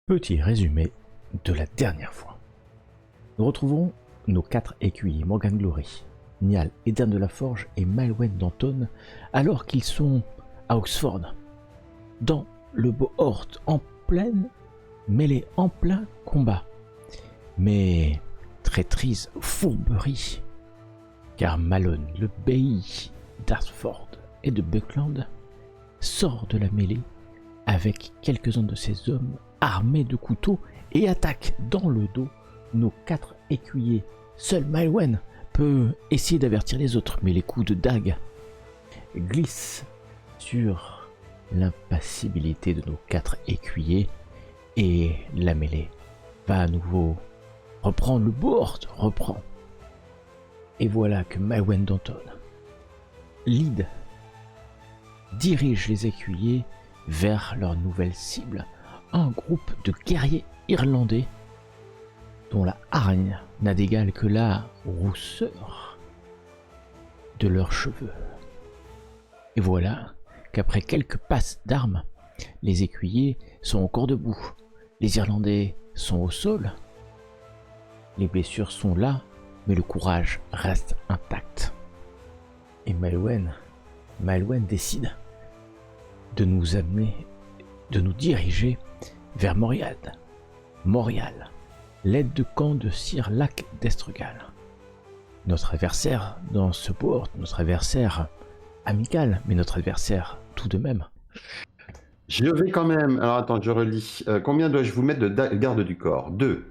Petit résumé de la dernière fois. Nous retrouvons nos 4 écuyers Morgan Glory, Niall, Eden de la Forge et Malwen d'Anton alors qu'ils sont à Oxford, dans le Bohort en pleine mêlée, en plein combat. Mais traîtrise, fourberie, car Malone, le bailli d'Arthford et de Buckland, sort de la mêlée avec quelques-uns de ses hommes armés de couteaux et attaque dans le dos nos 4 écuyers. Seul Malwen peut essayer d'avertir les autres, mais les coups de dague glissent sur l'impassibilité de nos 4 écuyers et la mêlée va à nouveau reprendre, le board reprend. Et voilà que Malwen d'Anton dirige les écuyers vers leur nouvelle cible, un groupe de guerriers irlandais dont la hargne n'a d'égal que la rousseur de leurs cheveux. Et voilà qu'après quelques passes d'armes, les écuyers sont encore debout, les Irlandais sont au sol, les blessures sont là, mais le courage reste intact. Et Malwen décide de nous amener, de nous diriger vers Montréal, l'aide de camp de Sir Lac d'Estregal. Notre adversaire dans ce port, notre adversaire amical, mais notre adversaire tout de même. Je vais quand même, alors attends, je relis. Combien dois-je vous mettre de garde du corps? 2.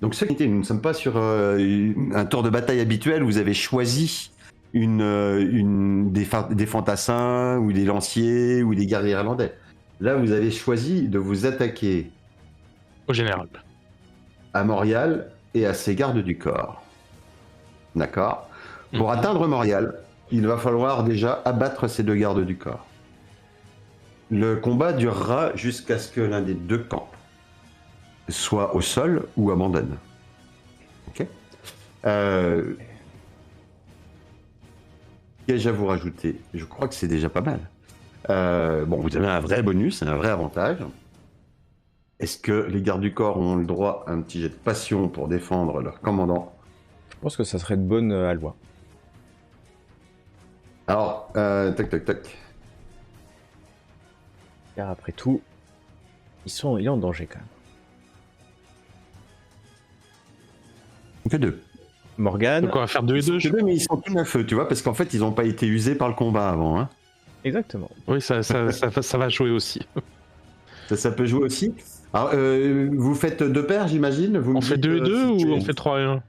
Donc nous ne sommes pas sur un tour de bataille habituel, vous avez choisi des fantassins ou des lanciers ou des guerriers irlandais. Là, vous avez choisi de vous attaquer au général à Montréal et à ses gardes du corps. D'accord. Pour atteindre Montréal, il va falloir déjà abattre ces 2 gardes du corps. Le combat durera jusqu'à ce que l'un des 2 camps soit au sol ou abandonne. Ok. Qu'ai-je à vous rajouter? Je crois que c'est déjà pas mal. Bon, vous avez un vrai bonus, un vrai avantage. Est-ce que les gardes du corps ont le droit à un petit jet de passion pour défendre leur commandant? Je pense que ça serait de bonne loi. Alors, tac. Car après tout, il est en danger quand même. Que 2. Morgan. Donc on va faire 2 et 2. Que 2, mais ils sont tout neufs, tu vois, parce qu'en fait, ils n'ont pas été usés par le combat avant. Hein. Exactement. Oui, ça va jouer aussi. Ça peut jouer aussi. Alors, vous faites 2 paires, j'imagine. On fait 2 et 2 ou on fait 3 et 1?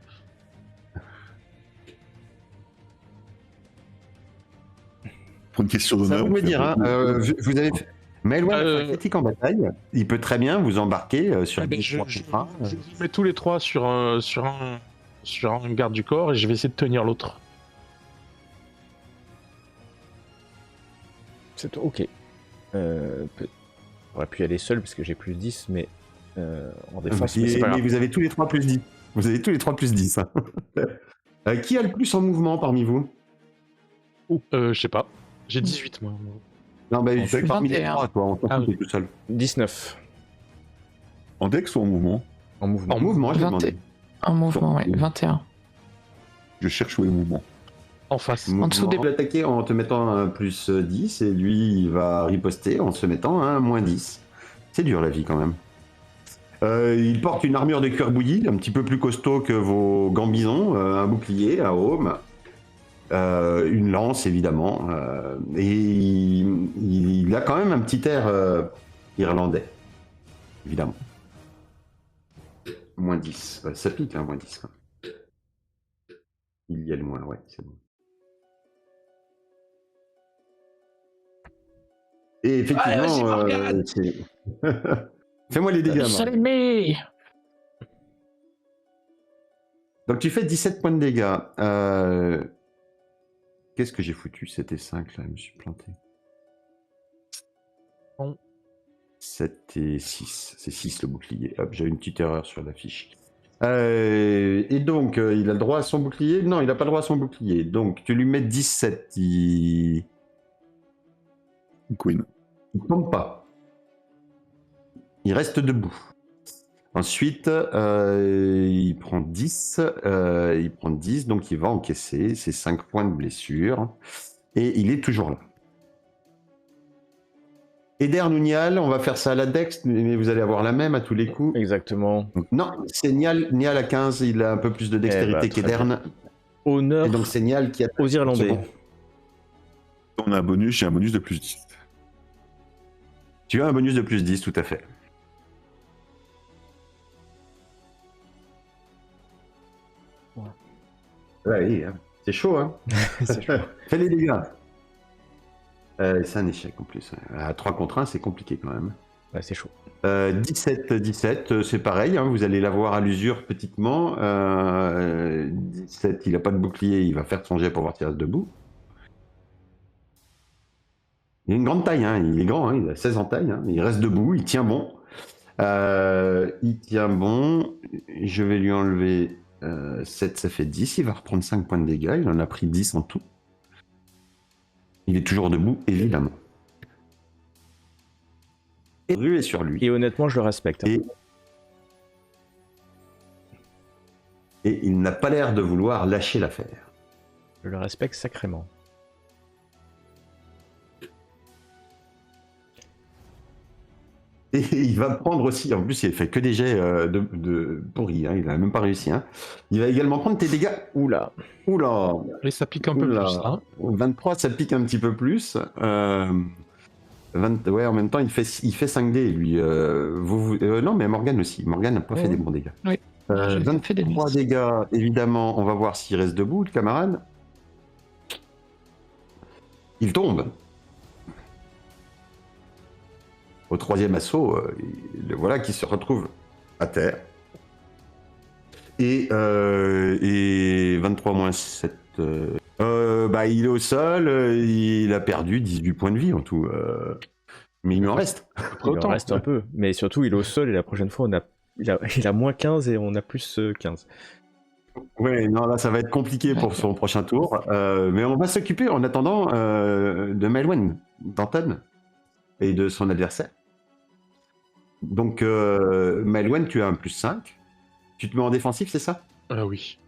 Pour une question d'honneur. Ça vous me dire, hein, vous avez fait... Malwen critique en bataille, il peut très bien vous embarquer sur des je mets tous les 3 sur un garde du corps et je vais essayer de tenir l'autre. C'est ok. J'aurais pu y aller seul parce que j'ai plus 10, mais en défense. Mais vous avez tous les 3 plus 10. Vous avez tous les 3 plus 10. Hein. Qui a le plus en mouvement parmi vous? Je sais pas. J'ai 18 moi. Non, bah, je suis parmi les 3, toi, on t'en fout, tout seul. 19. En dex ou en mouvement? En mouvement. En mouvement, j'ai demandé. En mouvement, ouais, 21. Je cherche où est le mouvement. En face. En dessous des... Tu peux l'attaquer en te mettant un plus 10 et lui, il va riposter en se mettant un moins 10. C'est dur la vie quand même. Il porte une armure de cuir bouilli, un petit peu plus costaud que vos gambisons, un bouclier, un aume, une lance évidemment, et il a quand même un petit air irlandais, évidemment. Moins 10, ça pique, hein, moins 10. Quand même. Il y a le moins, ouais, c'est bon. Et effectivement, fais-moi les dégâts. Donc tu fais 17 points de dégâts. Qu'est-ce que j'ai foutu? C'était 5 là, je me suis planté. Bon. 7 et 6. C'est 6 le bouclier. Hop, j'ai une petite erreur sur la fiche. Et donc, il a le droit à son bouclier? Non, il n'a pas le droit à son bouclier. Donc, tu lui mets 17. Queen. Il tombe pas. il reste debout. Ensuite, il prend 10. Il prend 10, donc il va encaisser ses 5 points de blessure. Et il est toujours là. Eder Nial, on va faire ça à la Dex, mais vous allez avoir la même à tous les coups. Exactement. Non, c'est Nial à 15, il a un peu plus de dextérité très qu'Edern. Honneur Et donc c'est Nial qui a aux Irlandais. Second. On a un bonus, j'ai un bonus de plus 10. Tu as un bonus de plus 10, tout à fait. Ouais, oui, hein. C'est chaud, hein. C'est chaud. Fais les dégâts. C'est un échec en plus. À 3 contre 1, c'est compliqué quand même. Ouais, c'est chaud. 17, c'est pareil, hein, vous allez l'avoir à l'usure petitement. 17, il n'a pas de bouclier, il va faire son jet pour voir s'il reste debout. Il a une grande taille, hein, il est grand, hein, il a 16 en taille, hein, il reste debout, il tient bon. Il tient bon, je vais lui enlever 7, ça fait 10, il va reprendre 5 points de dégâts, il en a pris 10 en tout. Il est toujours debout, évidemment. Et Rue est sur lui. Et honnêtement, je le respecte. Hein. Et il n'a pas l'air de vouloir lâcher l'affaire. Je le respecte sacrément. Et il va prendre aussi, en plus il fait que des jets de pourris, hein, il n'a même pas réussi. Hein. Il va également prendre tes dégâts. Oula. Oula. Et ça pique un peu Oula. plus. Hein. 23, ça pique un petit peu plus. 20, ouais, en même temps, il fait 5D, lui. Non, mais Morgane aussi. Morgane n'a pas fait des bons dégâts. Oui. J'ai fait des 23 misses. dégâts, évidemment. On va voir s'il reste debout, le camarade. Il tombe. Au troisième assaut, le voilà qui se retrouve à terre. Et 23 moins 7... il est au sol, il a perdu 18 points de vie en tout. Mais il lui en reste. Il en reste un peu. Mais surtout, il est au sol et la prochaine fois, il a moins 15 et on a plus 15. Ouais, non, là, ça va être compliqué pour son prochain tour. Mais on va s'occuper en attendant de Maelwen, d'Anton et de son adversaire. Donc, Maelwen, tu as un plus 5. Tu te mets en défensif, c'est ça? Oui.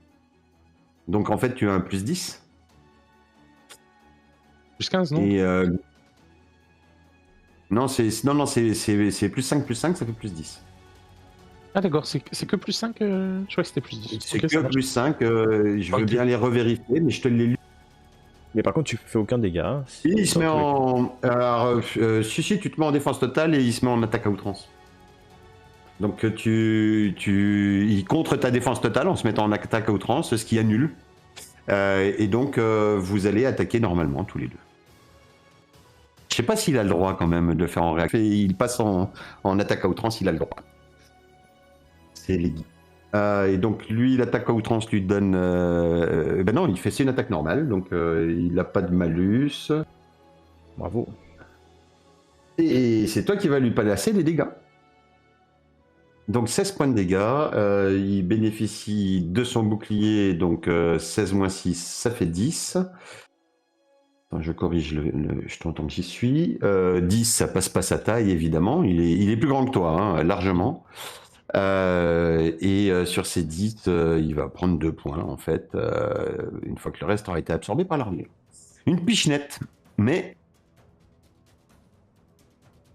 Donc, en fait, tu as un plus 10. Plus 15, non? Et non, c'est plus 5, ça fait plus 10. Ah d'accord, c'est que plus 5, je crois que c'était plus 10. C'est Ok, ça que marche. plus 5, je veux Ok. bien les revérifier, mais je te l'ai lu. Mais par contre, tu fais aucun dégât. Hein, Et il se met dans tous les cas. en... Alors, si, tu te mets en défense totale et il se met en attaque à outrance. Donc il contre ta défense totale en se mettant en attaque à outrance, ce qui annule. Et donc vous allez attaquer normalement tous les deux. Je sais pas s'il a le droit quand même de le faire en réaction. Il passe en attaque à outrance, il a le droit. C'est les guides. Et donc lui, l'attaque à outrance lui donne... ben non, c'est une attaque normale, donc il n'a pas de malus. Bravo. Et c'est toi qui vas lui placer les dégâts. Donc 16 points de dégâts, il bénéficie de son bouclier, donc 16 moins 6, ça fait 10. Attends, je corrige, je t'entends que j'y suis. 10, ça passe pas sa taille, évidemment, il est plus grand que toi, hein, largement. Et sur ces 10, il va prendre 2 points, en fait, une fois que le reste aura été absorbé par l'armure. Une pichenette, mais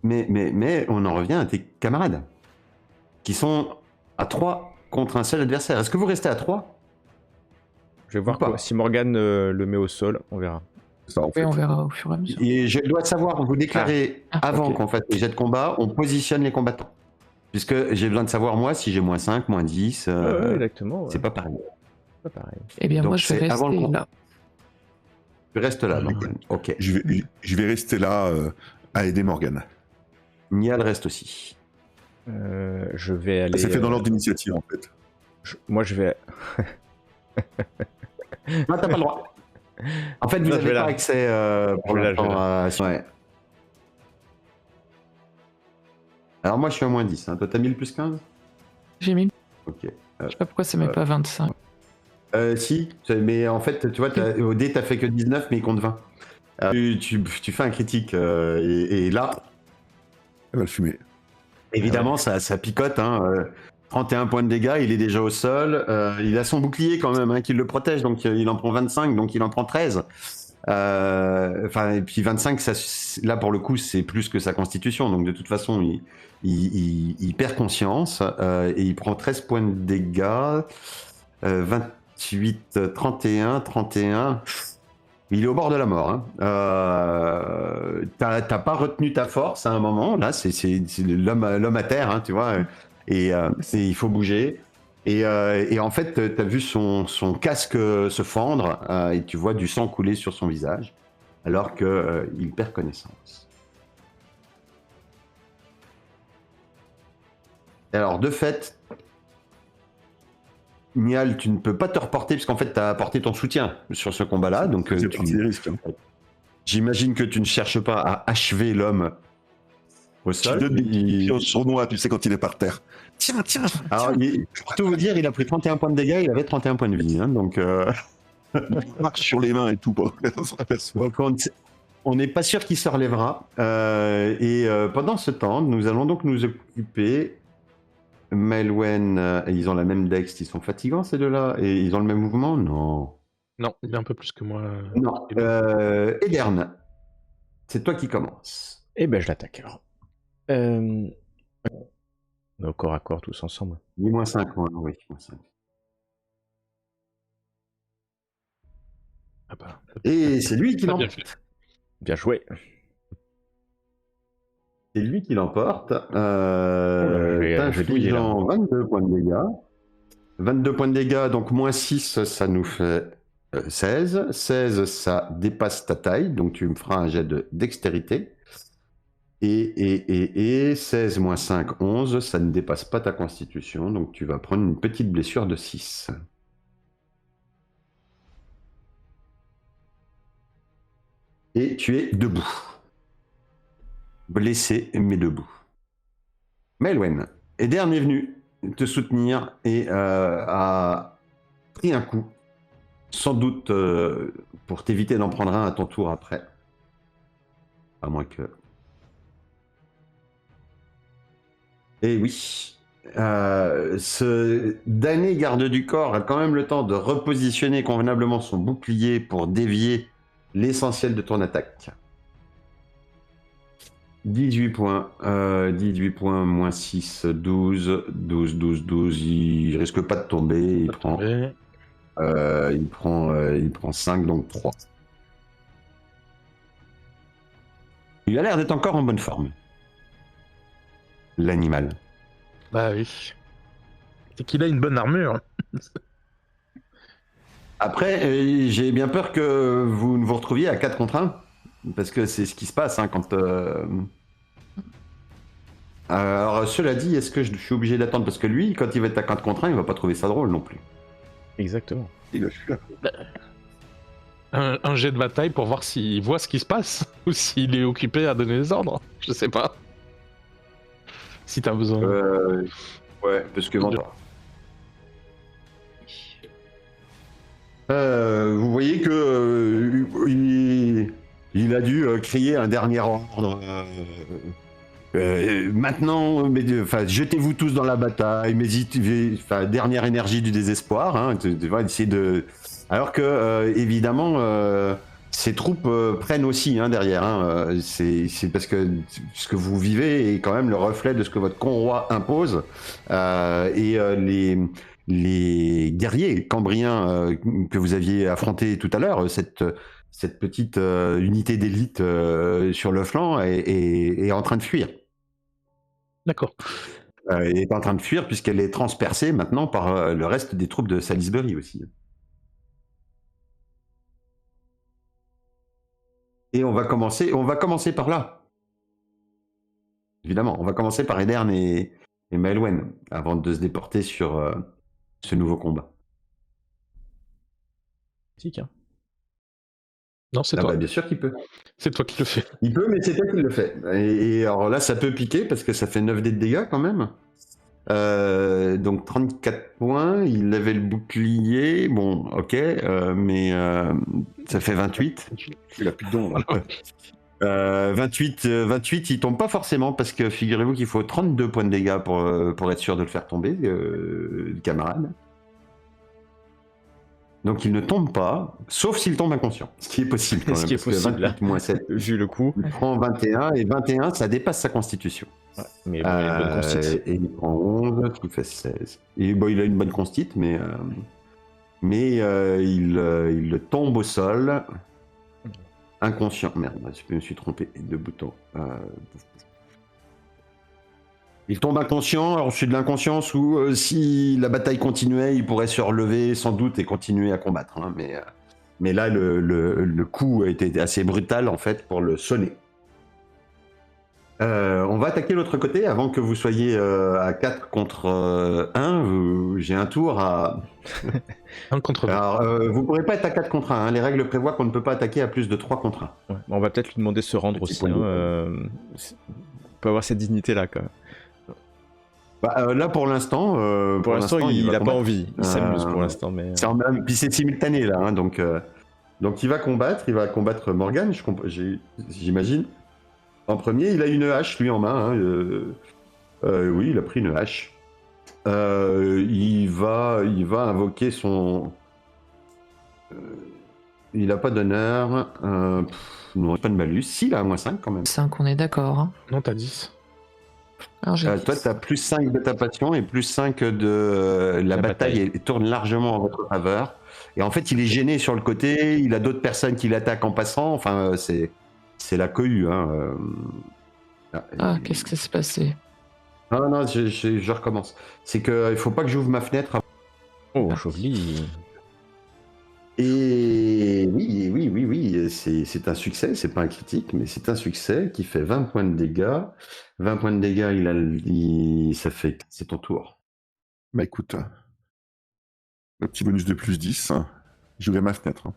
on en revient à tes camarades, qui sont à 3 contre un seul adversaire. Est-ce que vous restez à 3? Je vais voir Ou pas. quoi. Si Morgane le met au sol, on verra. Ça, en Oui, fait. on verra au fur et à mesure. Et je dois savoir, vous déclarez avant ok. qu'on fasse les jets de combat, on positionne les combattants. Puisque j'ai besoin de savoir, moi, si j'ai moins 5, moins 10, Ouais, exactement. c'est pas pareil. pas pareil. Eh bien, Donc, moi, je vais c'est avant le rester combat. là. Tu restes là, Morgane. Ok. Je vais rester là à aider Morgane. Nial reste aussi. Je vais aller. C'est fait dans l'ordre d'initiative, en fait. Moi, je vais. Non, t'as pas le droit. En fait, vous Non, je n'avez vais pas là. accès pour Je vais là, l'instant à... Ouais. Alors moi, je suis à moins 10. Hein. Toi, t'as mis le plus 15? J'ai mis. Ok. Je sais pas pourquoi ça met pas 25. Si, mais en fait, tu vois, au dé, t'as fait que 19, mais il compte 20. Tu fais un critique, et là, Elle va le fumer. Évidemment, ça picote. 31 points de dégâts, il est déjà au sol. Il a son bouclier quand même qui le protège, donc il en prend 25, donc il en prend 13. Et puis 25, là pour le coup, c'est plus que sa constitution. Donc de toute façon, il perd conscience et il prend 13 points de dégâts. 28, 31. Il est au bord de la mort. T'as pas retenu ta force à un moment. Là, c'est l'homme à terre, tu vois. Et il faut bouger. Et en fait, tu as vu son casque se fendre et tu vois du sang couler sur son visage alors qu'il perd connaissance. Alors, de fait, Niall, tu ne peux pas te reporter puisqu'en fait, tu as apporté ton soutien sur ce combat-là. Donc, C'est parti des risques. j'imagine que tu ne cherches pas à achever l'homme au Tu sol. donnes des pions sournois, tu sais, quand il est par terre. Tiens. Alors, pour tout vous dire, il a pris 31 points de dégâts, il avait 31 points de vie. Donc, Il marche sur les mains et tout, on s'en aperçoit. on n'est pas sûr qu'il se relèvera. Pendant ce temps, nous allons donc nous occuper. Maelwen, ils ont la même dex, ils sont fatigants ces deux-là. Et ils ont le même mouvement? Non. Non, il est un peu plus que moi. Non. Edern, c'est toi qui commences. Eh ben, je l'attaque alors. On est au corps à corps tous ensemble. Dis-moi 5, oui, moins 5. Ah bah, Et c'est lui qui pas bien l'emporte. fait. Bien joué. C'est lui qui l'emporte. je vais douiller, là. T'infligeant 22 points de dégâts. 22 points de dégâts, donc moins 6, ça nous fait 16. 16, ça dépasse ta taille, donc tu me feras un jet de dextérité. Et 16 moins 5, 11, ça ne dépasse pas ta constitution, donc tu vas prendre une petite blessure de 6. Et tu es debout. Blessé, mais debout. Maelwen, Edern est venu te soutenir et a pris un coup. Sans doute pour t'éviter d'en prendre un à ton tour après. À moins que... Et oui, ce damné garde du corps a quand même le temps de repositionner convenablement son bouclier pour dévier l'essentiel de ton attaque. 18 points, moins 6, 12, il risque pas de tomber, il prend 5, donc 3. Il a l'air d'être encore en bonne forme. L'animal. Bah oui. C'est qu'il a une bonne armure. Après, j'ai bien peur que vous ne vous retrouviez à 4 contre 1. Parce que c'est ce qui se passe quand... Alors, cela dit, est-ce que je suis obligé d'attendre? Parce que lui, quand il va être à 4 contre 1, il va pas trouver ça drôle non plus. Exactement. Il a je suis là. Un jet de bataille pour voir s'il voit ce qui se passe ou s'il est occupé à donner des ordres. Je sais pas. Si t'as besoin. Ouais, parce que... vous voyez que il a dû crier un dernier ordre. Maintenant, jetez-vous tous dans la bataille, dernière énergie du désespoir, essayer de... Alors que, évidemment, ces troupes prennent aussi derrière. C'est parce que ce que vous vivez est quand même le reflet de ce que votre conroi impose. Les guerriers cambriens que vous aviez affrontés tout à l'heure, cette petite unité d'élite sur le flanc est en train de fuir. D'accord. Elle est en train de fuir puisqu'elle est transpercée maintenant par le reste des troupes de Salisbury aussi. Et on va commencer par là. Évidemment, on va commencer par Edern et Maelwen avant de se déporter sur ce nouveau combat. Non, c'est toi. Bah, bien sûr qu'il peut. C'est toi qui le fais. Il peut, mais c'est toi qui le fais. Et alors là, ça peut piquer parce que ça fait 9 dés de dégâts quand même. Donc 34 points. Il avait le bouclier. Bon, ok, mais ça fait 28. Il a plus de dons, là. 28, il tombe pas forcément parce que figurez-vous qu'il faut 32 points de dégâts pour être sûr de le faire tomber, le camarade. Donc il ne tombe pas, sauf s'il tombe inconscient, ce qui est possible quand même. Ce qui est parce que possible, 28 moins 7, Vu le coup. il prend 21, et 21, ça dépasse sa constitution. Ouais, mais bon, il a une bonne constite. Et il prend 11, ce qui fait 16. Et bon, il a une bonne constite, mais il tombe au sol. Inconscient. Merde, je me suis trompé de bouton. Il tombe inconscient. Alors, c'est de l'inconscience où, si la bataille continuait, il pourrait se relever sans doute et continuer à combattre. Hein, mais là, le coup a été assez brutal, en fait, pour le sonner. On va attaquer l'autre côté avant que vous soyez à 4 contre 1. J'ai un tour à... 1 contre 2. Alors, vous ne pourrez pas être à 4 contre 1. Hein. Les règles prévoient qu'on ne peut pas attaquer à plus de 3 contre 1. Ouais, on va peut-être lui demander de se rendre Petit aussi. point de Hein, on peut avoir cette dignité-là, quand même. Bah, là, pour l'instant... Pour l'instant, il va n'a pas combattre. envie. Il s'amuse pour l'instant, mais... Puis c'est simultané, là. Hein, donc il va combattre. Il va combattre Morgane, j'imagine. En premier, il a une hache, lui, en main. Hein, oui, il a pris une hache. Il va invoquer son... il n'a pas d'honneur. Non, pas de malus. Si, il a moins 5 quand même. 5, on est d'accord. Hein. Non, t'as 10. Alors, j'ai Toi, 10. tu as plus 5 de ta passion et plus 5 de la bataille. Et tourne largement en votre faveur. Et en fait, il est gêné sur le côté. Il a d'autres personnes qui l'attaquent en passant. Enfin, c'est la cohue. Hein. Ah, qu'est-ce qui s'est passé? Non, je recommence. C'est qu'il ne faut pas que j'ouvre ma fenêtre. Oh, Chauvelin. Et oui, c'est un succès, c'est pas un critique, mais c'est un succès qui fait 20 points de dégâts. 20 points de dégâts, ça fait... C'est ton tour. Bah écoute, le petit bonus de plus 10, j'ouvrais ma fenêtre. Hein.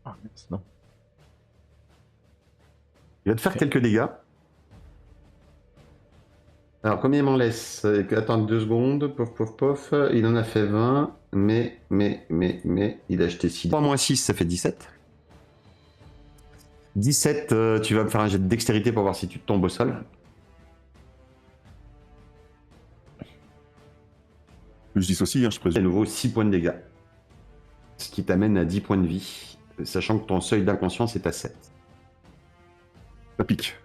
Ah, mince, non. Il va te faire quelques dégâts. Alors, combien il m'en laisse? Attends 2 secondes, pof. Il en a fait 20, mais il a acheté 6. 3 moins 6, ça fait 17. 17, tu vas me faire un jet de dextérité pour voir si tu tombes au sol. Plus 10 aussi, hein, je À présume. nouveau 6 points de dégâts. Ce qui t'amène à 10 points de vie, sachant que ton seuil d'inconscience est à 7. Ça pique.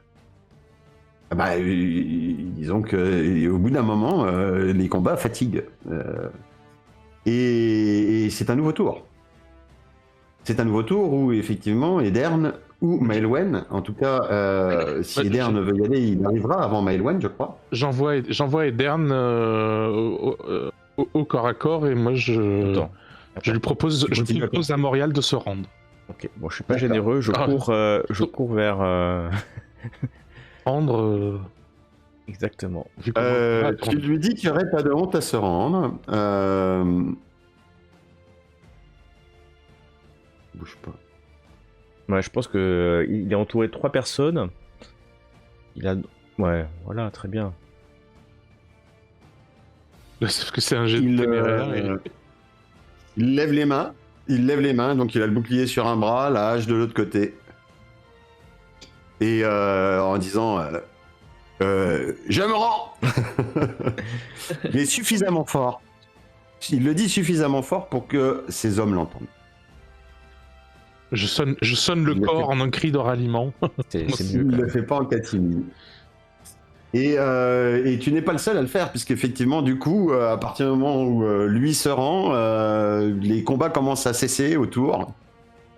Ah bah, disons que au bout d'un moment, les combats fatiguent. Et c'est un nouveau tour. C'est un nouveau tour où effectivement Edern ou Maelwen, en tout cas, si Edern veut y aller, il arrivera avant Maelwen, je crois. J'envoie Edern au corps à corps et moi je lui propose à Morial de se rendre. Ok, bon, je suis pas généreux, je cours vers... Rendre. Exactement. Tu lui dis qu'il n'y aurait pas de honte à se rendre. Bouge pas. Ouais, je pense que il est entouré de 3 personnes. Il a... Ouais, voilà, très bien. Parce que c'est un jet de téméraire. Il lève les mains. Donc il a le bouclier sur un bras, la hache de l'autre côté. Et en disant je me rends. Mais suffisamment fort. Il le dit suffisamment fort pour que ces hommes l'entendent. Je sonne le corps en un cri de ralliement. C'est mieux. Il ne le fait pas en catimini. Et tu n'es pas le seul à le faire, puisqu'effectivement, du coup, à partir du moment où lui se rend, les combats commencent à cesser autour.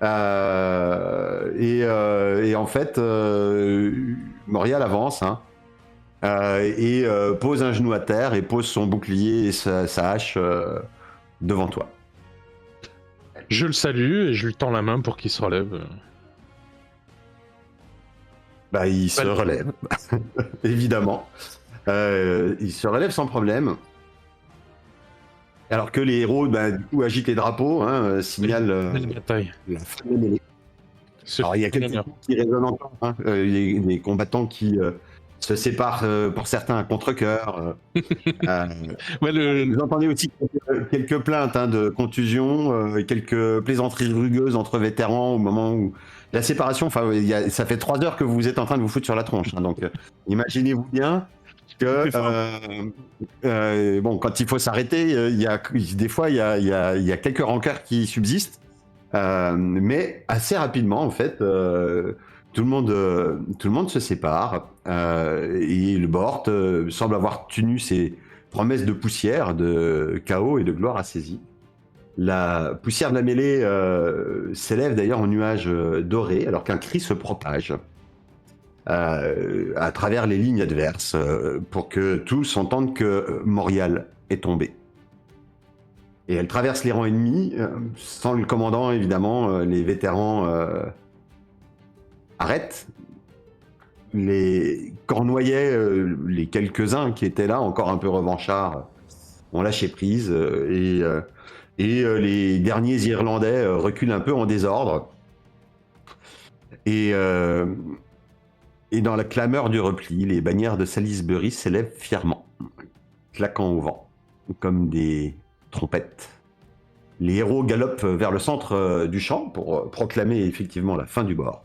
Et en fait, Morial avance et pose un genou à terre et pose son bouclier et sa hache devant toi. Je le salue et je lui tends la main pour qu'il se relève. Bah, il se relève, évidemment. Il se relève sans problème. Alors que les héros, du coup, agitent les drapeaux, signalent Belle bataille. la fin des mêlées. Alors, il y a quelques coups qui résonnent encore. Les combattants qui se séparent pour certains à contre-cœur. Ouais, Vous entendez aussi quelques plaintes hein, de contusion, quelques plaisanteries rugueuses entre vétérans au moment où la séparation. Enfin, ça fait 3 heures que vous êtes en train de vous foutre sur la tronche. Hein, donc, imaginez-vous bien que bon, quand il faut s'arrêter, des fois il y a quelques rancœurs qui subsistent, mais assez rapidement en fait. Tout le monde se sépare et le Bort semble avoir tenu ses promesses de poussière, de chaos et de gloire assaisie. La poussière de la mêlée s'élève d'ailleurs en nuage doré alors qu'un cri se propage à travers les lignes adverses pour que tous entendent que Morial est tombé. Et elle traverse les rangs ennemis sans le commandant évidemment. Les vétérans arrêtent. Les Cornouaillais, les quelques-uns qui étaient là, encore un peu revanchards, ont lâché prise et les derniers Irlandais reculent un peu en désordre. Et dans la clameur du repli, les bannières de Salisbury s'élèvent fièrement, claquant au vent, comme des trompettes. Les héros galopent vers le centre du champ pour proclamer effectivement la fin du bord.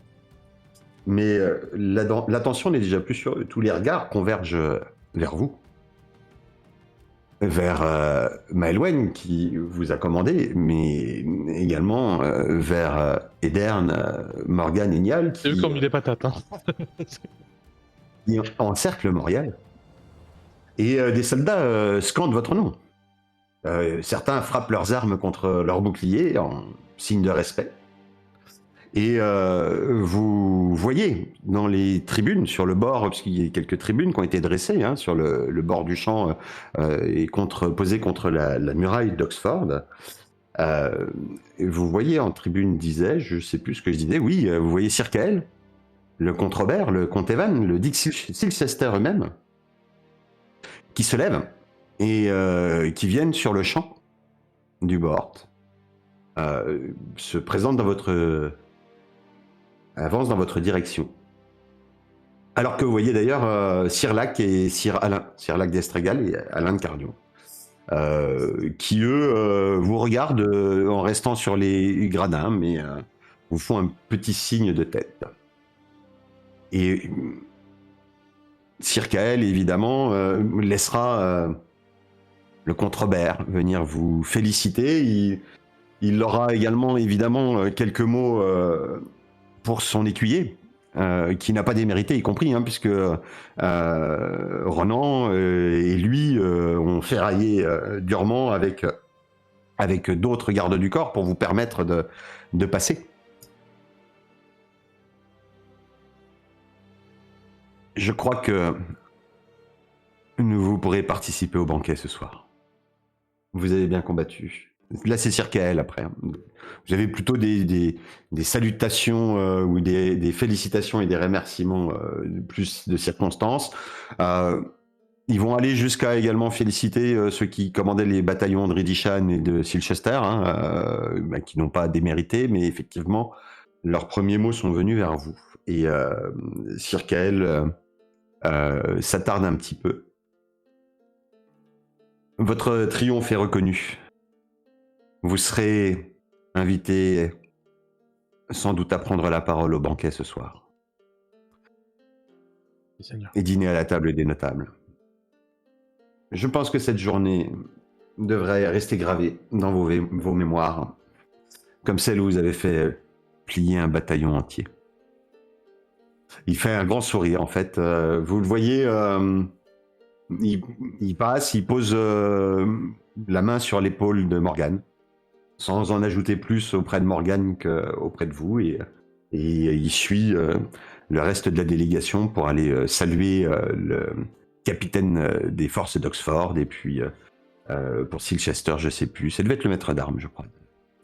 Mais l'attention n'est déjà plus sur eux. Tous les regards convergent vers vous. Vers Maelwen qui vous a commandé, mais également vers Edern, Morgan et Niall C'est eux qui ont mis les patates. Hein. qui encerclent Morial. Et des soldats scandent votre nom. Certains frappent leurs armes contre leurs boucliers en signe de respect. Et vous voyez dans les tribunes sur le bord, parce qu'il y a quelques tribunes qui ont été dressées hein, sur le bord du champ et posées contre la muraille d'Oxford. Vous voyez en tribune, disais-je, je ne sais plus ce que je disais, oui, vous voyez Sir Kael, le comte Robert, le comte Evan, le Dick Silchester eux-mêmes, qui se lèvent et qui viennent sur le champ du Bort, se présentent avance dans votre direction. Alors que vous voyez d'ailleurs Sir Lac et Sir Lac d'Estrégal et Alain de Cardion, qui eux vous regardent en restant sur les gradins, mais vous font un petit signe de tête. Et Sir Kael, évidemment, laissera le comte Robert venir vous féliciter. Il aura également, évidemment, quelques mots pour son écuyer, qui n'a pas démérité, y compris, hein, puisque Ronan et lui ont ferraillé durement avec d'autres gardes du corps pour vous permettre de passer. Je crois que vous pourrez participer au banquet ce soir. Vous avez bien combattu. Là, c'est Sir Kael après. Vous avez plutôt des salutations ou des félicitations et des remerciements plus de circonstances. Ils vont aller jusqu'à également féliciter ceux qui commandaient les bataillons de Ridishan et de Silchester, hein, qui n'ont pas démérité, mais effectivement, leurs premiers mots sont venus vers vous. Et Sir Kael s'attarde un petit peu. Votre triomphe est reconnu. Vous serez invité sans doute à prendre la parole au banquet ce soir. Et dîner à la table des notables. Je pense que cette journée devrait rester gravée dans vos mémoires, comme celle où vous avez fait plier un bataillon entier. Il fait un grand sourire, en fait. Vous le voyez, il passe, il pose la main sur l'épaule de Morgan, sans en ajouter plus auprès de Morgan qu'auprès de vous, et il suit le reste de la délégation pour aller saluer le capitaine des forces d'Oxford, et puis pour Silchester, je sais plus, ça devait être le maître d'armes, je crois,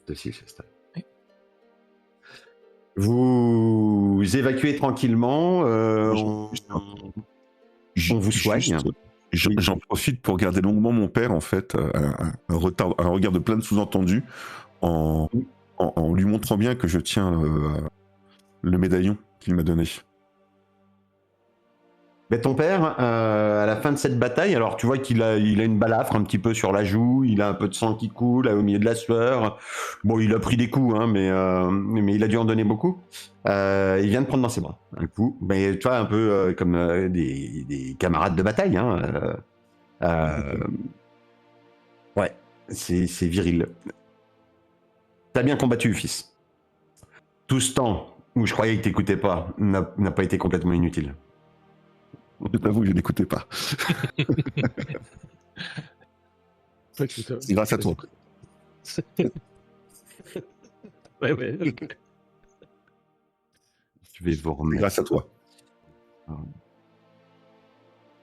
de Silchester. Oui. Vous évacuez tranquillement, on vous soigne. J'en profite pour regarder longuement mon père, en fait, un regard de plein de sous-entendus, en lui montrant bien que je tiens le médaillon qu'il m'a donné. Mais ton père, à la fin de cette bataille, alors tu vois qu'il a une balafre un petit peu sur la joue, il a un peu de sang qui coule au milieu de la sueur. Bon, il a pris des coups, hein, mais il a dû en donner beaucoup. Il vient de prendre dans ses bras un coup, mais tu vois, un peu comme des camarades de bataille. Hein, ouais, c'est viril. T'as bien combattu, fils. Tout ce temps où je croyais que t'écoutais pas n'a pas été complètement inutile. Je t'avoue que je n'écoutais pas. C'est grâce à toi. Ouais. Je vais vous C'est remettre. grâce à toi.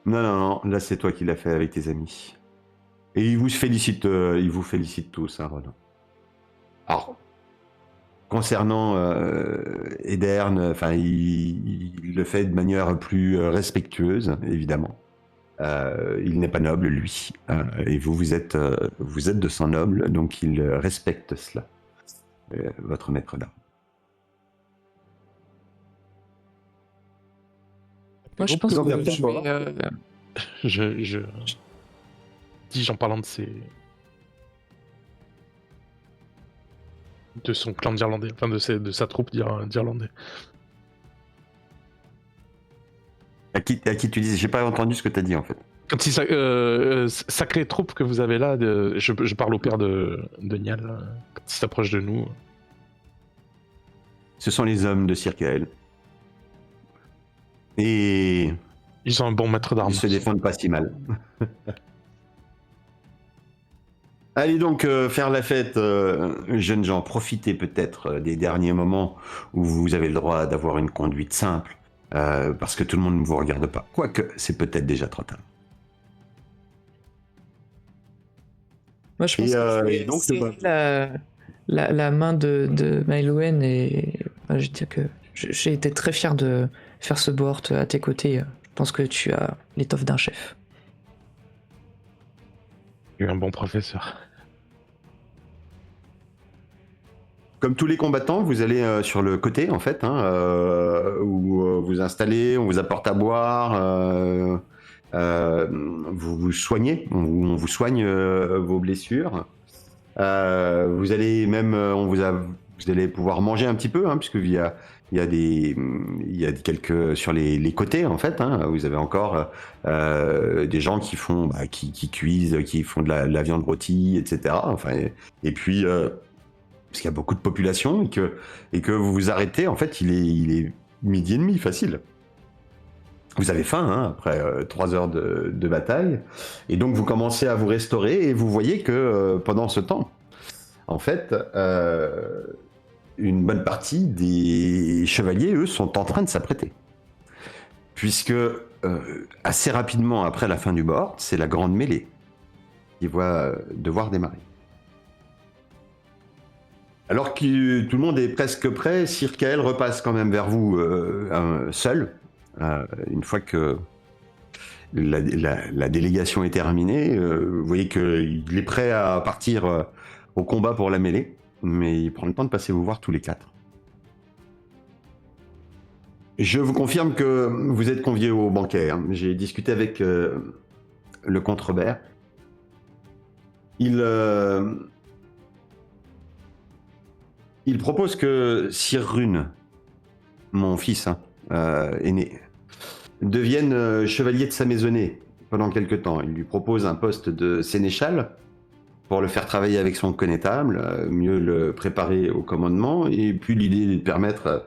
Non, là c'est toi qui l'as fait avec tes amis. Et ils vous félicitent tous, hein, Rodin. Alors, concernant Edern, enfin, il le fait de manière plus respectueuse, évidemment. Il n'est pas noble, lui. Et vous êtes de sang noble, donc il respecte cela, votre maître d'armes. Moi, je pense que je vais, Je dis en parlant de son clan d'Irlandais, enfin de sa troupe d'Irlandais. À qui tu dis? J'ai pas entendu ce que tu as dit en fait. Quand il sacrée troupe que vous avez là, je parle au père de Niall, quand il s'approche de nous. Ce sont les hommes de Circael. Et Ils ont un bon maître d'armes. ils se défendent pas si mal. Allez donc faire la fête, jeunes gens. Profitez peut-être des derniers moments où vous avez le droit d'avoir une conduite simple, parce que tout le monde ne vous regarde pas. Quoique, c'est peut-être déjà trop tard. moi, je pense que je vais donc, serrer la main de Maëlwen et je veux dire que j'ai été très fier de faire ce board à tes côtés. Je pense que tu as l'étoffe d'un chef. Tu es un bon professeur. Comme tous les combattants, vous allez sur le côté, en fait, hein, où vous installez, on vous apporte à boire, vous vous soignez, on vous soigne vos blessures. Vous allez même, vous allez pouvoir manger un petit peu, hein, puisque il y a quelques sur les côtés, en fait. Hein, vous avez encore des gens qui font, qui cuisent, qui font de la viande rôtie, etc. Enfin, et puis parce qu'il y a beaucoup de population et que vous vous arrêtez, en fait, il est 12h30 facile. Vous avez faim, hein, après 3 heures de bataille, et donc vous commencez à vous restaurer, et vous voyez que pendant ce temps, en fait, une bonne partie des chevaliers, eux, sont en train de s'apprêter. Puisque assez rapidement après la fin du board, c'est la grande mêlée qui va devoir démarrer. Alors que tout le monde est presque prêt, Circael repasse quand même vers vous seul, une fois que la délégation est terminée. Vous voyez qu'il est prêt à partir au combat pour la mêlée, mais il prend le temps de passer vous voir tous les 4. Je vous confirme que vous êtes conviés au banquet. Hein. J'ai discuté avec le comte Robert. Il propose que Sir Rune, mon fils aîné, devienne chevalier de sa maisonnée pendant quelque temps. Il lui propose un poste de sénéchal pour le faire travailler avec son connétable, mieux le préparer au commandement, et puis l'idée de permettre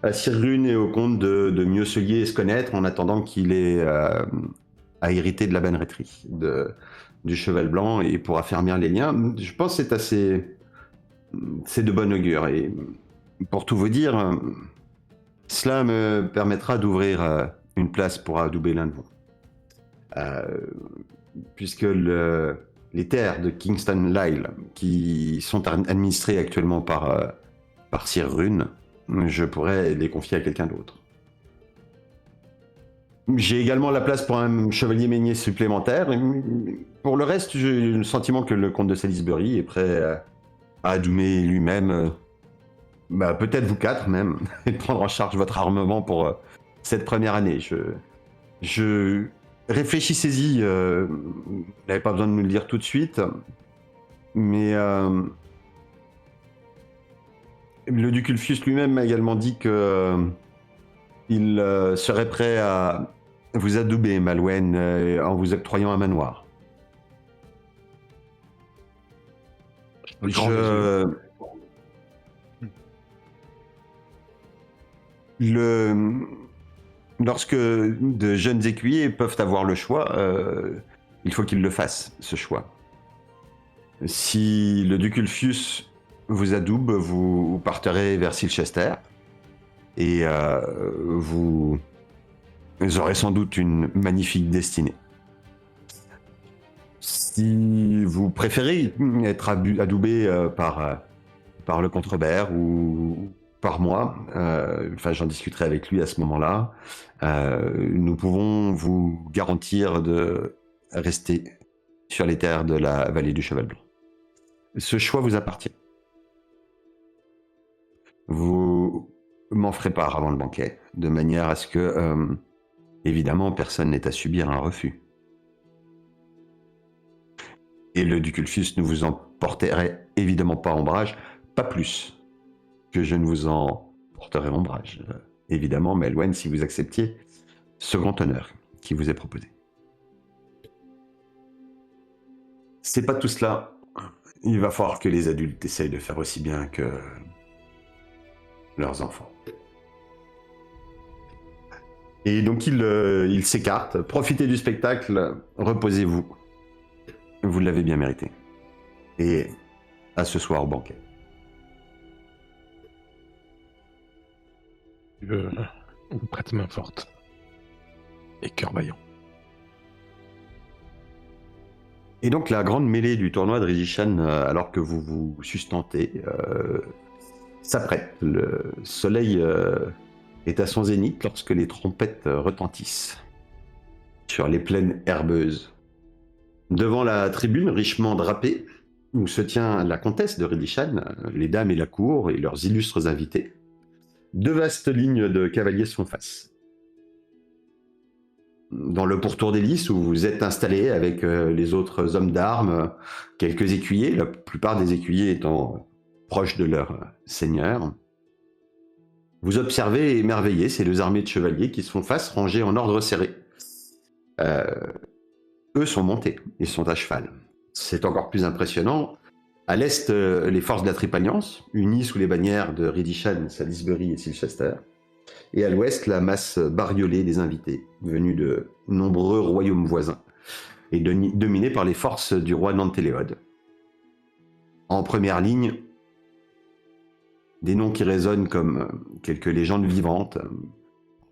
à Sir Rune et au comte de mieux se lier et se connaître en attendant qu'il ait à hériter de la banneterie du cheval blanc et pour affermir les liens. Je pense que c'est de bon augure, et pour tout vous dire, cela me permettra d'ouvrir une place pour adouber l'un de vous. Puisque les terres de Kingston Lyle, qui sont administrées actuellement par Sir Rune, je pourrais les confier à quelqu'un d'autre. J'ai également la place pour un chevalier meunier supplémentaire. Pour le reste, j'ai le sentiment que le comte de Salisbury est prêt à adoumer lui-même, peut-être vous 4 même, et prendre en charge votre armement pour cette première année. Réfléchissez-y, vous n'avez pas besoin de me le dire tout de suite, mais le duc Ulfius lui-même m'a également dit que il serait prêt à vous adouber, Malwen, en vous octroyant un manoir. Lorsque de jeunes écuyers peuvent avoir le choix, il faut qu'ils le fassent, ce choix. Si le duc Ulfius vous adoube, vous partirez vers Silchester et vous aurez sans doute une magnifique destinée. Si vous préférez être adoubé par le Contrebert ou par moi, j'en discuterai avec lui à ce moment-là, nous pouvons vous garantir de rester sur les terres de la vallée du Cheval Blanc. Ce choix vous appartient. Vous m'en ferez part avant le banquet, de manière à ce que, évidemment, personne n'ait à subir un refus. Et le duc Ulfius ne vous en porterait évidemment pas ombrage, pas plus que je ne vous en porterai ombrage. Évidemment, Maelwen, si vous acceptiez ce grand honneur qui vous est proposé. C'est pas tout cela. Il va falloir que les adultes essayent de faire aussi bien que leurs enfants. Et donc il s'écarte. Profitez du spectacle, reposez-vous. Vous l'avez bien mérité. Et à ce soir au banquet. Je vous prête main forte. Et cœur vaillant. Et donc la grande mêlée du tournoi de Ridishan, alors que vous vous sustentez, s'apprête. Le soleil est à son zénith lorsque les trompettes retentissent sur les plaines herbeuses. Devant la tribune richement drapée, où se tient la comtesse de Ridishan, les dames et la cour et leurs illustres invités, deux vastes lignes de cavaliers se font face. Dans le pourtour des lices où vous êtes installés avec les autres hommes d'armes, quelques écuyers, la plupart des écuyers étant proches de leur seigneur, vous observez émerveillés ces deux armées de chevaliers qui se font face, rangées en ordre serré. Eux sont montés, ils sont à cheval. C'est encore plus impressionnant. À l'est, les forces de la Triple Alliance, unies sous les bannières de Ridishan, Salisbury et Silchester. Et à l'ouest, la masse bariolée des invités, venus de nombreux royaumes voisins, et dominée par les forces du roi Nantéléode. En première ligne, des noms qui résonnent comme quelques légendes vivantes.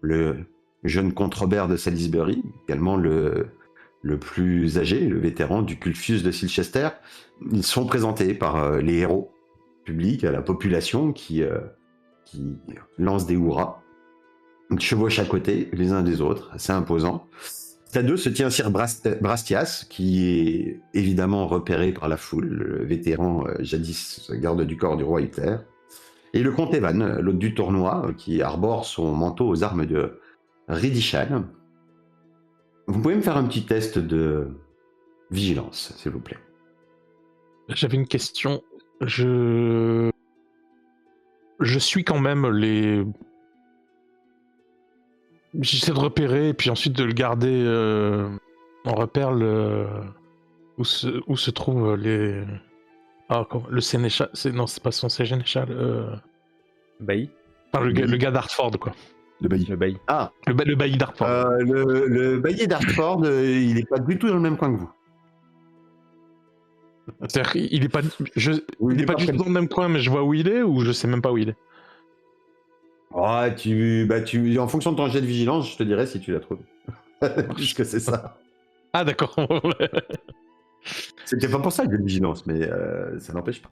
Le jeune Contrebert de Salisbury, également le plus âgé, le vétéran du Ulfius de Silchester. Ils sont présentés par les héros publics à la population qui lancent des hurrahs. Chevauchent à côté les uns des autres, assez imposant. À deux se tient Sir Brastias, qui est évidemment repéré par la foule, le vétéran jadis garde du corps du roi Uther. Et le comte Evan, l'hôte du tournoi, qui arbore son manteau aux armes de Ridishan. Vous pouvez me faire un petit test de vigilance, s'il vous plaît. J'avais une question. Je suis quand même les... J'essaie de repérer, et puis ensuite de le garder en repère où se trouvent les... Ah, le sénéchal... Non, c'est pas son sénéchal. Bailly. Enfin, le gars d'Hartford, quoi. Le bailli. Le bailli. Ah, Le bailli d'Hartford. le bailli d'Hartford, il n'est pas du tout dans le même coin que vous. C'est-à-dire qu'il est pas... Oui, il est pas du tout dans le même coin, mais je vois où il est, ou je sais même pas où il est. Oh, en fonction de ton jet de vigilance, je te dirai si tu l'as trouvé. Puisque c'est ça. Ah, d'accord. C'était pas pour ça le jet de vigilance, mais ça n'empêche pas.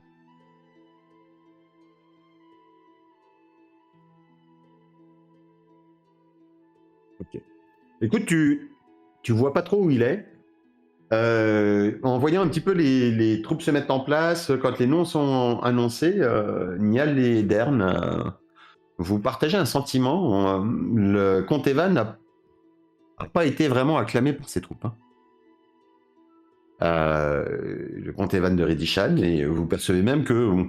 Ok. Écoute, tu vois pas trop où il est. En voyant un petit peu les troupes se mettre en place, quand les noms sont annoncés, Niall et Dern, vous partagez un sentiment. Le comte Evan n'a pas été vraiment acclamé par ses troupes. Hein. Le comte Evan de Redishan, et vous percevez même que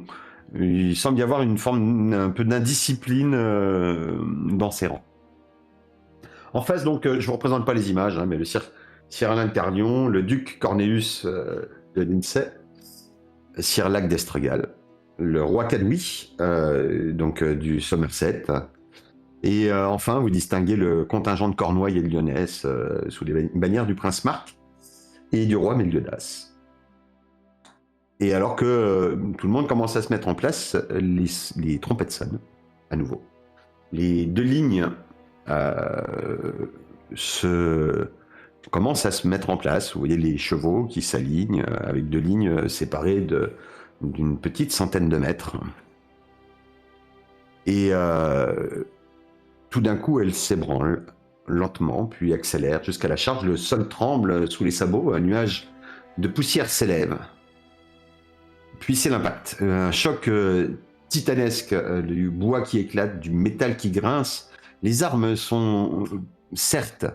il semble y avoir une forme un peu d'indiscipline dans ses rangs. En face, donc, je vous représente pas les images, hein, mais le Sir Alain Carlion, le duc Cornelius de Lindsay, Sir Lac d'Estregal, le roi Cadouis, donc du Somerset, et enfin, vous distinguez le contingent de Cornouailles et de Lyonesse sous les bannières du prince Marc et du roi Méliodas. Et alors que tout le monde commence à se mettre en place, les trompettes sonnent à nouveau. Les deux lignes commencent à se mettre en place. Vous voyez les chevaux qui s'alignent avec deux lignes séparées d'une petite centaine de mètres. Et tout d'un coup, elle s'ébranle lentement, puis accélère jusqu'à la charge. Le sol tremble sous les sabots, un nuage de poussière s'élève. Puis c'est l'impact. Un choc titanesque, du bois qui éclate, du métal qui grince. Les armes sont certes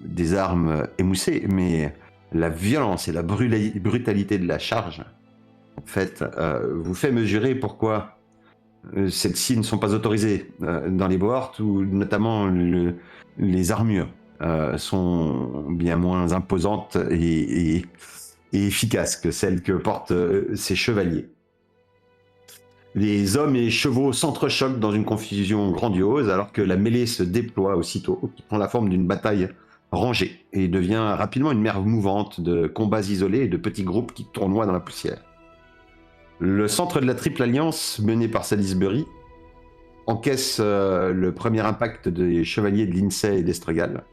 des armes émoussées, mais la violence et la brutalité de la charge, en fait, vous fait mesurer pourquoi celles-ci ne sont pas autorisées dans les boards, où notamment les armures sont bien moins imposantes et efficaces que celles que portent ces chevaliers. Les hommes et chevaux s'entrechoquent dans une confusion grandiose, alors que la mêlée se déploie aussitôt, qui prend la forme d'une bataille rangée, et devient rapidement une mer mouvante de combats isolés et de petits groupes qui tournoient dans la poussière. Le centre de la Triple Alliance, mené par Salisbury, encaisse le premier impact des chevaliers de Lindsay et d'Estregal.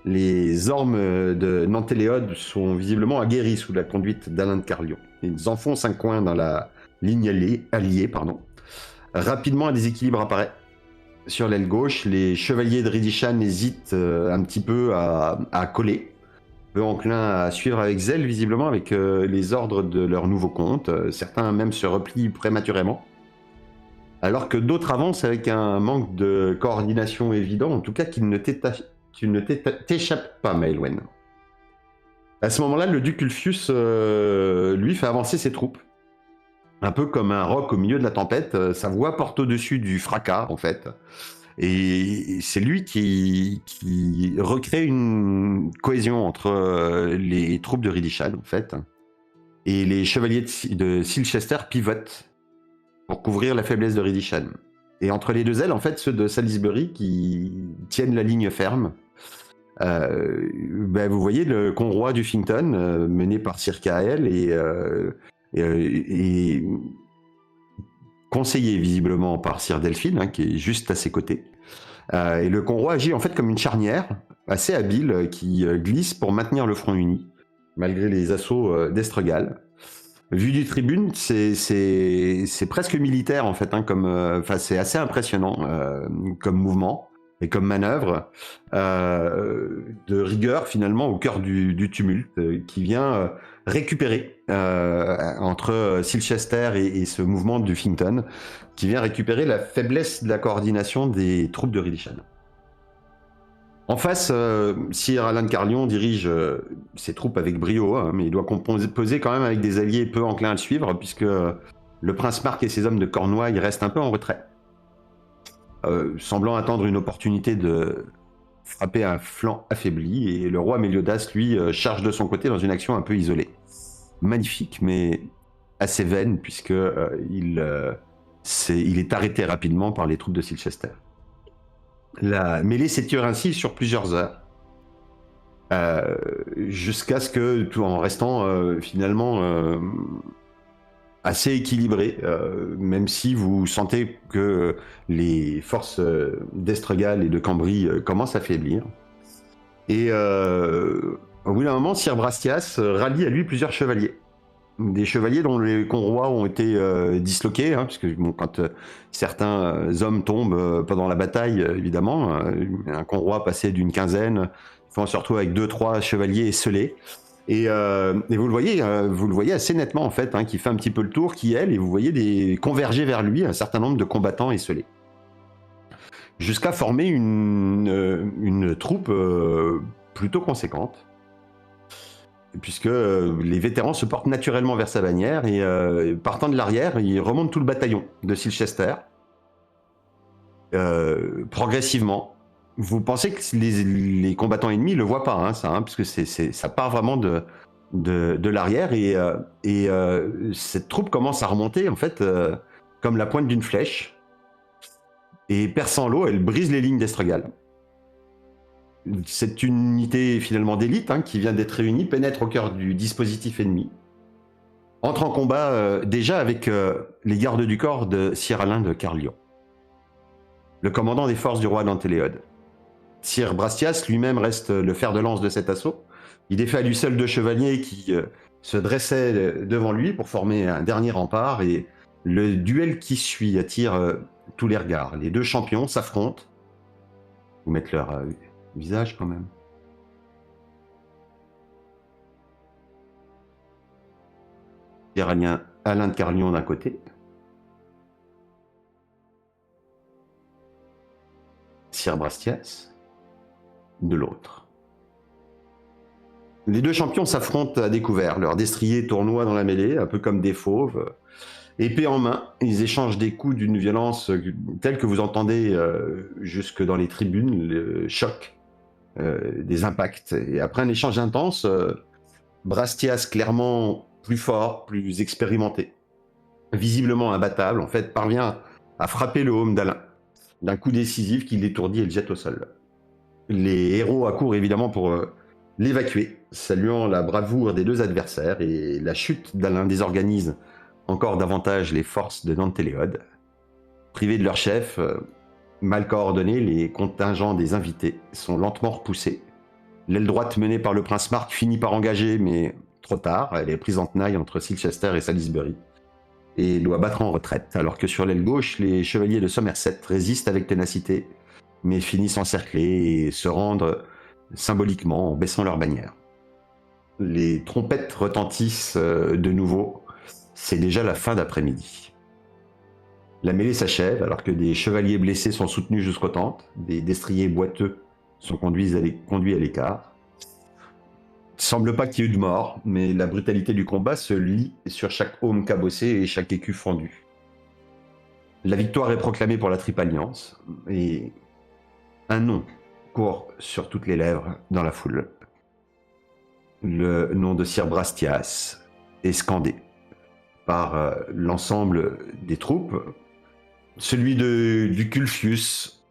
Les ormes de Nantéléode sont visiblement aguerris sous la conduite d'Alain de Carlion. Ils enfoncent un coin dans la ligne alliée. Rapidement, un déséquilibre apparaît. Sur l'aile gauche, les chevaliers de Redishan hésitent un petit peu à coller. Peu enclins à suivre avec zèle, visiblement, avec les ordres de leur nouveau comte. Certains même se replient prématurément. Alors que d'autres avancent avec un manque de coordination évident, en tout cas tu ne t'échappes pas, Maelwen. À ce moment-là, le duc Ulfius, lui, fait avancer ses troupes. Un peu comme un roc au milieu de la tempête, sa voix porte au-dessus du fracas, en fait. Et c'est lui qui recrée une cohésion entre les troupes de Redishan, en fait. Et les chevaliers de Silchester pivotent pour couvrir la faiblesse de Redishan. Et entre les deux ailes, en fait, ceux de Salisbury qui tiennent la ligne ferme. Vous voyez le conroi d'Uffington, mené par Sir Kael et conseillé visiblement par Sir Delphine, hein, qui est juste à ses côtés. Et le conroi agit en fait comme une charnière assez habile qui glisse pour maintenir le front uni, malgré les assauts d'Estregal. Vu du tribune, c'est presque militaire en fait, hein, c'est assez impressionnant comme mouvement et comme manœuvre de rigueur finalement au cœur du tumulte qui vient récupérer entre Silchester et ce mouvement d'Uffington, qui vient récupérer la faiblesse de la coordination des troupes de Redishan. En face, Sir Alain de Carlion dirige ses troupes avec brio, hein, mais il doit composer quand même avec des alliés peu enclins à le suivre, puisque le prince Marc et ses hommes de Cornouailles restent un peu en retrait, semblant attendre une opportunité de frapper un flanc affaibli, et le roi Méliodas, lui, charge de son côté dans une action un peu isolée. Magnifique, mais assez vaine, puisque il est arrêté rapidement par les troupes de Silchester. La mêlée s'étire ainsi sur plusieurs heures, jusqu'à ce que, tout en restant finalement assez équilibré, même si vous sentez que les forces d'Estregal et de Cambry commencent à faiblir. Et au bout d'un moment, Sir Brastias rallie à lui plusieurs chevaliers. Des chevaliers dont les conrois ont été disloqués, hein, puisque quand certains hommes tombent pendant la bataille, évidemment, un conroi passé d'une quinzaine, il se retrouve avec 2-3 chevaliers esselés. Et vous le voyez assez nettement en fait, hein, qui fait un petit peu le tour, et vous voyez converger vers lui un certain nombre de combattants esselés. jusqu'à former une troupe plutôt conséquente. Puisque les vétérans se portent naturellement vers sa bannière et partant de l'arrière, ils remontent tout le bataillon de Silchester. Progressivement. Vous pensez que les combattants ennemis le voient pas, hein, ça, hein, parce que ça part vraiment de l'arrière et cette troupe commence à remonter en fait comme la pointe d'une flèche et perçant l'eau, elle brise les lignes d'Estregal. Cette unité finalement d'élite hein, qui vient d'être réunie pénètre au cœur du dispositif ennemi, entre en combat déjà avec les gardes du corps de Sir Alain de Carlion, le commandant des forces du roi d'Antéléode. Sir Brastias lui-même reste le fer de lance de cet assaut. Il défait à lui seul 2 chevaliers qui se dressaient devant lui pour former un dernier rempart et le duel qui suit attire tous les regards. Les 2 champions s'affrontent. Vous mettez leur visage quand même. Sir Alain de Carlion d'un côté. Sir Brastias de l'autre. Les 2 champions s'affrontent à découvert, leurs destriers tournoient dans la mêlée, un peu comme des fauves. Épée en main, ils échangent des coups d'une violence telle que vous entendez jusque dans les tribunes, le choc des impacts. Et après un échange intense, Brastias, clairement plus fort, plus expérimenté, visiblement imbattable, en fait, parvient à frapper le haume d'Alain d'un coup décisif qui l'étourdit et le jette au sol. Les héros accourent évidemment pour l'évacuer, saluant la bravoure des 2 adversaires, et la chute d'Alain désorganise encore davantage les forces de Nantéléode. Privés de leur chef, mal coordonnés, les contingents des invités sont lentement repoussés. L'aile droite menée par le prince Mark finit par engager, mais trop tard, elle est prise en tenaille entre Silchester et Salisbury, et doit battre en retraite, alors que sur l'aile gauche, les chevaliers de Somerset résistent avec ténacité, mais finissent encerclés et se rendent symboliquement en baissant leur bannière. Les trompettes retentissent de nouveau, c'est déjà la fin d'après-midi. La mêlée s'achève alors que des chevaliers blessés sont soutenus jusqu'aux tentes, des destriers boiteux sont conduits à l'écart. Il ne semble pas qu'il y ait eu de mort, mais la brutalité du combat se lit sur chaque aume cabossé et chaque écu fendu. La victoire est proclamée pour la Triple Alliance, et un nom court sur toutes les lèvres dans la foule. Le nom de Sir Brastias est scandé par l'ensemble des troupes. Celui du Culfius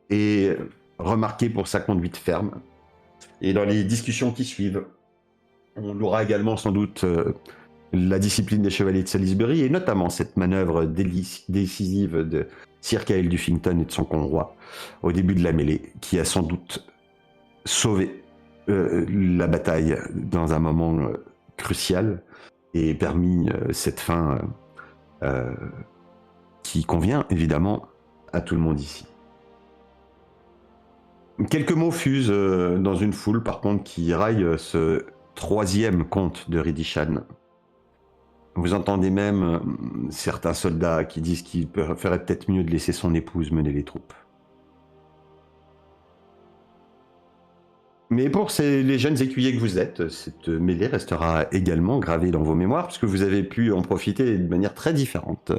est remarqué pour sa conduite ferme. Et dans les discussions qui suivent, on louera également sans doute la discipline des chevaliers de Salisbury, et notamment cette manœuvre décisive de Sir Kael Duffington et de son conroi au début de la mêlée, qui a sans doute sauvé la bataille dans un moment crucial et permis cette fin qui convient évidemment à tout le monde ici. Quelques mots fusent dans une foule, par contre, qui raille ce 3e comte de Ridishan. Vous entendez même certains soldats qui disent qu'il ferait peut-être mieux de laisser son épouse mener les troupes. Mais pour les jeunes écuyers que vous êtes, cette mêlée restera également gravée dans vos mémoires, puisque vous avez pu en profiter de manière très différente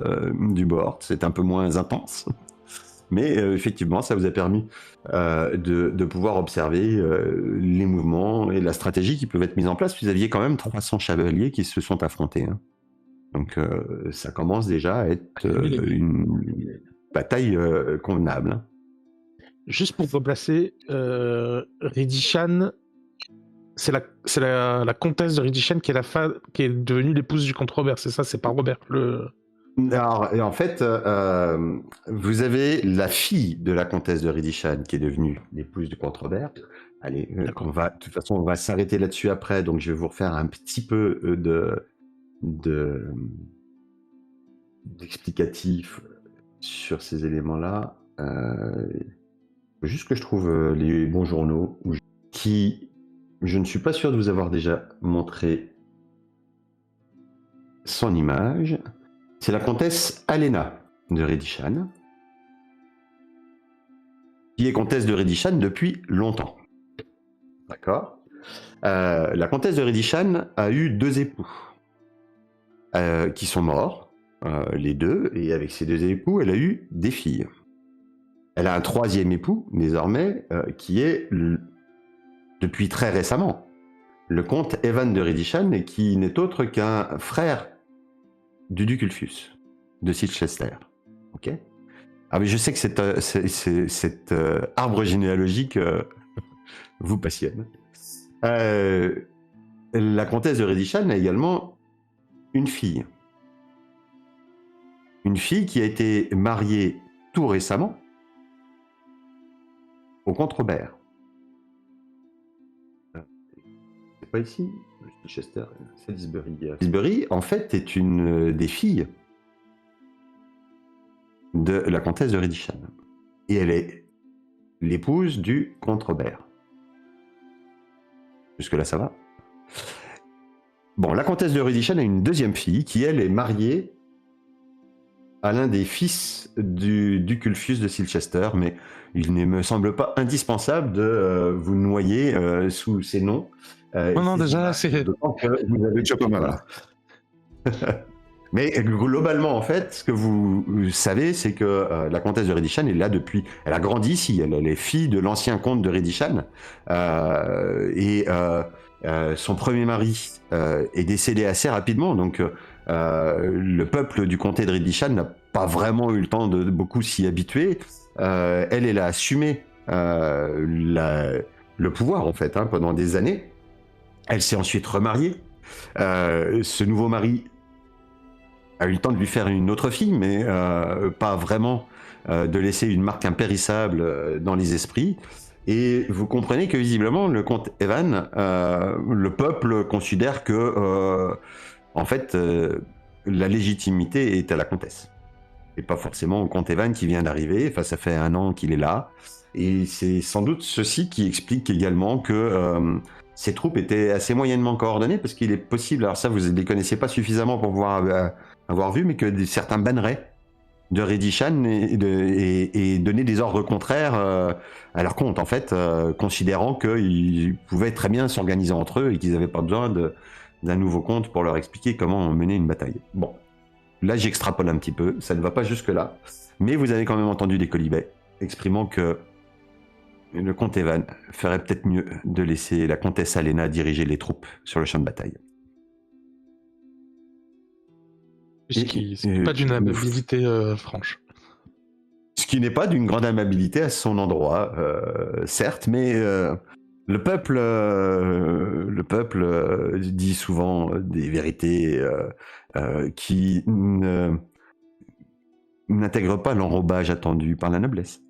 du board. C'est un peu moins intense. Mais effectivement, ça vous a permis de pouvoir observer les mouvements et la stratégie qui peuvent être mises en place. Vous aviez quand même 300 chevaliers qui se sont affrontés. Hein. Donc ça commence déjà à être une bataille convenable. Hein. Juste pour replacer, Ridishan, c'est la comtesse de Ridishan qui est devenue l'épouse du comte Robert, c'est ça? C'est pas Robert Alors, en fait, vous avez la fille de la comtesse de Ridishan qui est devenue l'épouse du comte Robert. Allez, de toute façon, on va s'arrêter là-dessus après, donc je vais vous refaire un petit peu d'explicatif sur ces éléments-là. Faut juste que je trouve les bons journaux qui, je ne suis pas sûr de vous avoir déjà montré son image. C'est la comtesse Alena de Ridishan. qui est comtesse de Redishan depuis longtemps. D'accord. La comtesse de Redishan a eu 2 époux qui sont morts, les 2, et avec ces 2 époux, elle a eu des filles. Elle a un 3e époux, désormais, qui est, depuis très récemment, le comte Evan de Redishan, et qui n'est autre qu'un frère du duc Ulfius, de Silchester. Ok. Ah, mais je sais que cet arbre généalogique vous passionne. La comtesse de Redishan a également une fille. Une fille qui a été mariée tout récemment au comte Robert. C'est pas ici, Chester, Salisbury. Salisbury, en fait, est une des filles de la comtesse de Redishan. Et elle est l'épouse du comte Robert. Jusque-là, ça va. Bon, la comtesse de Redishan a une 2e fille qui, elle, est mariée à l'un des fils du duc Ulfius de Silchester, mais il ne me semble pas indispensable de vous noyer sous ces noms. Non, déjà, c'est... Vous avez déjà pas mal, là. Mais globalement, en fait, ce que vous savez, c'est que la comtesse de Redishan est là depuis... Elle a grandi ici, elle est fille de l'ancien comte de Redishan, et son premier mari est décédé assez rapidement, donc le peuple du comté de Redishan n'a pas vraiment eu le temps de beaucoup s'y habituer. Elle a assumé le pouvoir, en fait, pendant des années. Elle s'est ensuite remariée. Ce nouveau mari a eu le temps de lui faire une autre fille, mais pas vraiment de laisser une marque impérissable dans les esprits. Et vous comprenez que visiblement, le comte Evan, le peuple considère que, en fait, la légitimité est à la comtesse. Et pas forcément au comte Evan qui vient d'arriver. Enfin, ça fait 1 an qu'il est là. Et c'est sans doute ceci qui explique également que ces troupes étaient assez moyennement coordonnées, parce qu'il est possible, alors ça vous ne les connaissez pas suffisamment pour pouvoir avoir vu, mais que certains banneraient de Redishan et donner des ordres contraires à leur compte, en fait, considérant qu'ils pouvaient très bien s'organiser entre eux et qu'ils n'avaient pas besoin d'un nouveau compte pour leur expliquer comment mener une bataille. Bon, là j'extrapole un petit peu, ça ne va pas jusque-là, mais vous avez quand même entendu des colibets exprimant que le comte Evan ferait peut-être mieux de laisser la comtesse Alena diriger les troupes sur le champ de bataille. Ce qui n'est pas d'une amabilité franche. Ce qui n'est pas d'une grande amabilité à son endroit, certes, mais le peuple dit souvent des vérités qui n'intègrent pas l'enrobage attendu par la noblesse.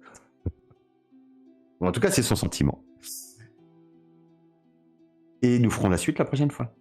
En tout cas, c'est son sentiment. Et nous ferons la suite la prochaine fois.